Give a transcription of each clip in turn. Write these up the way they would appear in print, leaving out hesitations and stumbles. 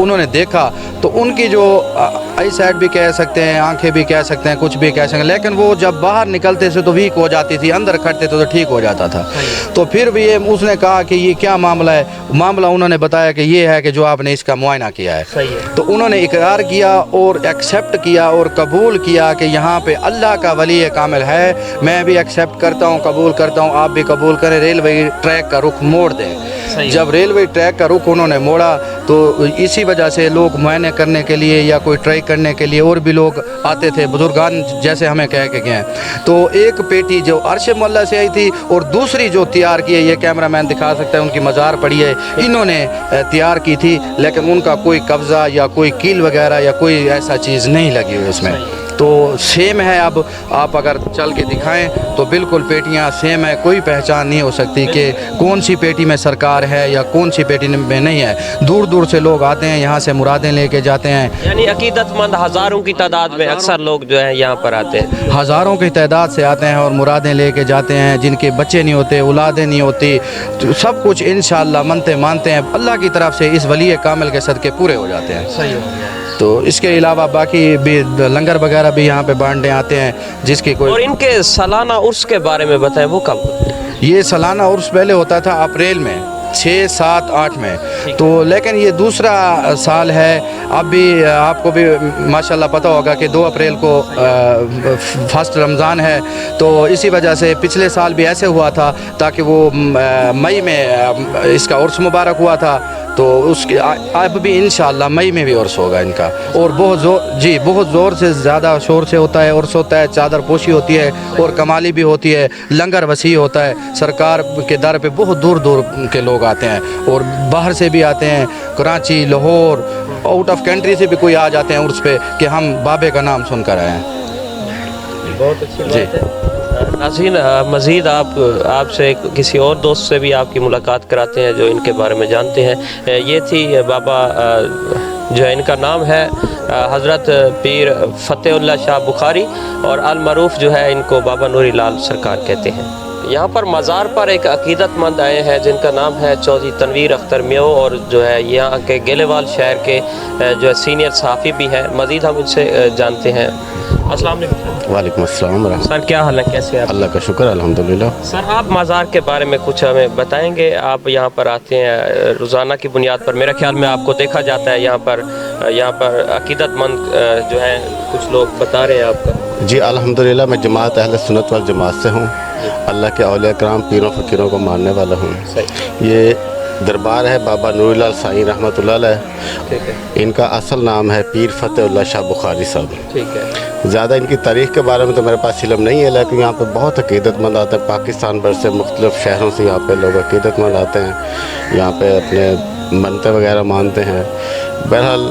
انہوں نے دیکھا تو ان کی جو آئی سائٹ بھی کہہ سکتے ہیں, آنکھیں بھی کہہ سکتے ہیں, کچھ بھی کہہ سکتے ہیں, لیکن وہ جب باہر نکلتے تھے تو ویک ہو جاتی تھی, اندر کھڑتے تھے تو ٹھیک ہو جاتا تھا. تو پھر بھی اس نے کہا کہ یہ کیا معاملہ ہے. معاملہ انہوں نے بتایا کہ یہ ہے کہ جو آپ نے اس کا معائنہ کیا ہے. تو انہوں نے اقرار کیا اور ایکسیپٹ کیا اور قبول کیا کہ یہاں پہ اللہ کا ولی کامل ہے. میں بھی ایکسیپٹ کرتا ہوں, قبول کرتا ہوں, آپ بھی قبول کریں. ریلوے ٹریک کا رخ موڑ دیں. جب ریلوے ٹریک کا رخ انہوں نے موڑا تو اسی وجہ سے لوگ معائنے کرنے کے لیے یا کوئی ٹرائی کرنے کے لیے اور بھی لوگ آتے تھے, بزرگان جیسے ہمیں کہہ کے گئے. تو ایک پیٹی جو عرش مولا سے آئی تھی اور دوسری جو تیار کی ہے, یہ کیمرہ مین دکھا سکتا ہے, ان کی مزار پڑی ہے, انہوں نے تیار کی تھی, لیکن ان کا کوئی قبضہ یا کوئی کیل وغیرہ یا کوئی ایسا چیز نہیں لگی ہوئی اس میں. تو سیم ہے. اب آپ اگر چل کے دکھائیں تو بالکل پیٹیاں سیم ہے, کوئی پہچان نہیں ہو سکتی کہ کون سی پیٹی میں سرکار ہے یا کون سی پیٹی میں نہیں ہے. دور دور سے لوگ آتے ہیں, یہاں سے مرادیں لے کے جاتے ہیں. یعنی عقیدت مند ہزاروں کی تعداد میں اکثر لوگ جو ہیں یہاں پر آتے ہیں, ہزاروں کی تعداد سے آتے ہیں اور مرادیں لے کے جاتے ہیں. جن کے بچے نہیں ہوتے, اولادیں نہیں ہوتی, سب کچھ انشاءاللہ منتے مانتے ہیں اللہ کی طرف سے, اس ولی کامل کے صدقے پورے ہو جاتے ہیں. صحیح ہو گیا. تو اس کے علاوہ باقی بھی لنگر وغیرہ بھی یہاں پہ بانٹنے آتے ہیں جس کی کوئی. اور ان کے سالانہ عرس کے بارے میں بتائیں, وہ کب ہوتے ہیں؟ یہ سالانہ عرس پہلے ہوتا تھا اپریل میں 6, 7, 8 میں. تو لیکن یہ دوسرا سال ہے. اب بھی آپ کو بھی ماشاءاللہ پتہ ہوگا کہ 2 اپریل کو فرسٹ رمضان ہے. تو اسی وجہ سے پچھلے سال بھی ایسے ہوا تھا, تاکہ وہ مئی میں اس کا عرس مبارک ہوا تھا. تو اس کے اب بھی انشاءاللہ مئی میں بھی عرس ہوگا ان کا. اور بہت زور سے, زیادہ شور سے ہوتا ہے, عرس ہوتا ہے, چادر پوشی ہوتی ہے اور کمالی بھی ہوتی ہے, لنگر وسیع ہوتا ہے. سرکار کے در پہ بہت دور دور کے لوگ آتے ہیں اور باہر سے بھی آتے ہیں, Karachi, Lahore, out of country سے بھی کوئی آ جاتے ہیں عرس پہ کہ ہم بابے کا نام سن کر آئے ہیں. بہت اچھی بات ہے. ناظرین, مزید آپ سے کسی اور دوست سے بھی آپ کی ملاقات کراتے ہیں جو ان کے بارے میں جانتے ہیں. یہ تھی بابا, جو ہے ان کا نام ہے حضرت پیر فتح اللہ شاہ بخاری, اور المعروف جو ہے ان کو بابا نوری لال سرکار کہتے ہیں. یہاں پر مزار پر ایک عقیدت مند آئے ہیں جن کا نام ہے چودھری تنویر اختر میو, اور جو ہے یہاں کے گیلےوال شہر کے جو ہے سینئر صحافی بھی ہیں. مزید ہم ان سے جانتے ہیں. السلام علیکم. وعلیکم السلام ورحمۃ اللہ. سر کیا حال ہے, کیسے ہیں؟ اللہ کا شکر الحمدللہ. سر آپ مزار کے بارے میں کچھ ہمیں بتائیں گے. آپ یہاں پر آتے ہیں روزانہ کی بنیاد پر, میرے خیال میں آپ کو دیکھا جاتا ہے یہاں پر عقیدت مند جو ہیں کچھ لوگ بتا رہے ہیں آپ کا. جی الحمدللہ, میں جماعت اہل سنت والجماعت سے ہوں. اللہ کے اولیاء کرام پیروں فقیروں کو ماننے والا ہوں. یہ دربار ہے بابا نوری لال سائیں رحمۃ اللہ علیہ. ان کا اصل نام ہے پیر فتح اللہ شاہ بخاری صاحب. ٹھیک ہے. زیادہ ان کی تاریخ کے بارے میں تو میرے پاس علم نہیں ہے, لیکن یہاں پہ بہت عقیدت مند آتے ہیں. پاکستان بھر سے مختلف شہروں سے یہاں پہ لوگ عقیدت مند آتے ہیں, یہاں پہ اپنے منتیں وغیرہ مانتے ہیں. بہرحال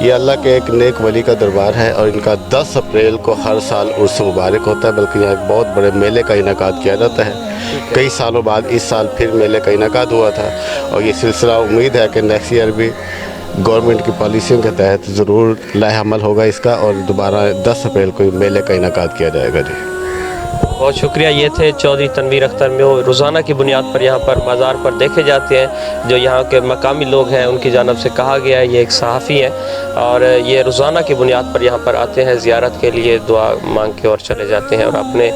یہ اللہ کے ایک نیک ولی کا دربار ہے, اور ان کا 10 اپریل کو ہر سال عرس مبارک ہوتا ہے. بلکہ یہاں ایک بہت بڑے میلے کا انعقاد کیا جاتا ہے. کئی سالوں بعد اس سال پھر میلے کا انعقاد ہوا تھا, اور یہ سلسلہ امید ہے کہ نیکسٹ ایئر بھی گورنمنٹ کی پالیسیوں کے تحت ضرور لاہ عمل ہوگا اس کا, اور دوبارہ 10 اپریل کو میلے کا انعقاد کیا جائے گا. جی بہت شکریہ. یہ تھے چودھری تنویر اختر میو, روزانہ کی بنیاد پر یہاں پر مزار پر دیکھے جاتے ہیں. جو یہاں کے مقامی لوگ ہیں ان کی جانب سے کہا گیا ہے, یہ ایک صحافی ہیں اور یہ روزانہ کی بنیاد پر یہاں پر آتے ہیں زیارت کے لیے, دعا مانگ کے اور چلے جاتے ہیں. اور اپنے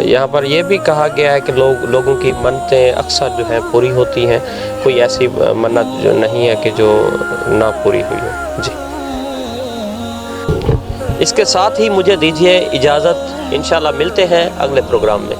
یہاں پر یہ بھی کہا گیا ہے کہ لوگوں کی منتیں اکثر جو ہیں پوری ہوتی ہیں. کوئی ایسی منت جو نہیں ہے کہ جو نہ پوری ہوئی ہو. جی اس کے ساتھ ہی مجھے دیجیے اجازت. انشاءاللہ ملتے ہیں اگلے پروگرام میں.